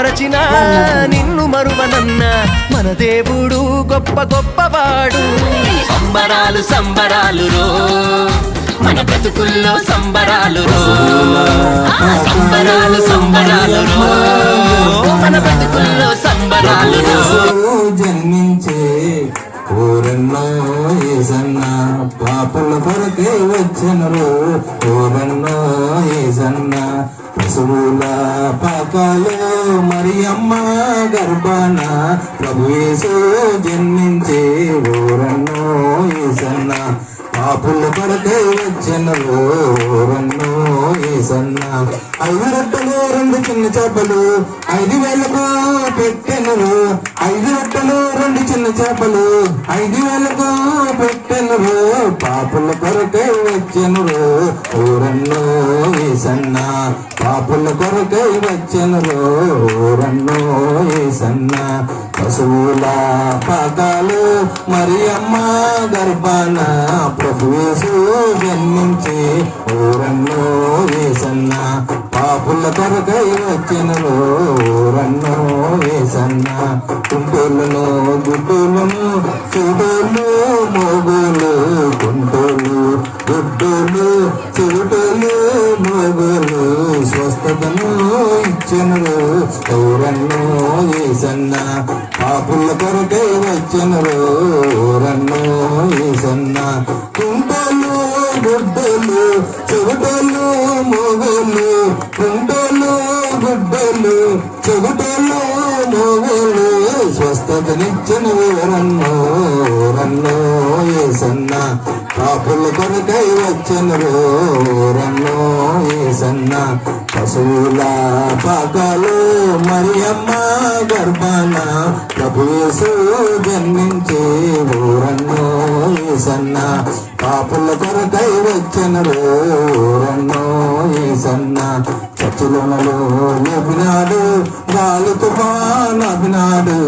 మరచినా నిన్ను మరువనన్న మన దేవుడు గొప్ప గొప్పవాడు. సంబరాలు సంబరాలు రో మన బ్రతుకుల్లో సంబరాలు రో, సంబరాలు సంబరాలు రో మన బ్రతుకుల్లో సంబరాలు రో. జన్మించే ఊరన్నో ఏసన్న పాపల కొరకే వచ్చెనరు. ఊరన్నో ఏసన్న పశువుల పాకాలు మరియమ్మ గర్భాన ప్రభు యేసు జన్మించే ఊరన్నో ఏసన్న పాపుల కొరకే వచ్చెనరు. ఊరన్నో ఏసన్న 5 రొట్టెలు 2 చిన్న చేపలు 5,000కు పెట్టెనరు. 5 రొట్టెలు 2 చిన్న చేపలు 5,000కు పెట్టెనరు. పాపుల కొరకే వచ్చెనరు. ఊరన్నో ఏసన్న పాపుల కొరకే వచ్చెనరు. ఊరన్నో ఏసన్న పశువుల పాకాలు మరియమ్మ గర్భాన ప్రభు యేసు జన్మించి ఊరన్నో ఏసన్న పాపుల కొరకై వచ్చెనరు. ఊరన్నో ఏసన్న కుంటోళ్ళను గుడ్డోళ్ళను చెవుటోళ్ళు మోగోళ్ళు, కుంటోళ్ళు గుడ్డోళ్ళు చెవుటోళ్ళు మోగోళ్ళు స్వస్థతను ఇచ్చెనరు. ఊరన్నో ఏసన్న పాపుల కొరకై వచ్చెనరు. ఊరన్నో ఏసన్న కుంటోళ్ళు గుడ్డోళ్ళు చెవుటోళ్ళు మోగోళ్ళు, కుంటోళ్ళు గుడ్డోళ్ళు చెవుటోళ్ళు మోగోళ్ళు స్వస్థతనిచ్చిన ఊరన్నో. ఊరన్నో ఏసన్న పాపుల కొరకై వచ్చెనరు. ఊరన్నో ఏసన్న పశువుల పాకాలు మరియమ్మ గర్భాన ప్రభు యేసు జన్మించే ఊరన్నో ఏసన్న పాపుల కొరకై వచ్చెనరు. ఊరన్నో ఏసన్న చచ్చులోనలో లేపినాడు, గాలి తుఫాను ఆపినాడు.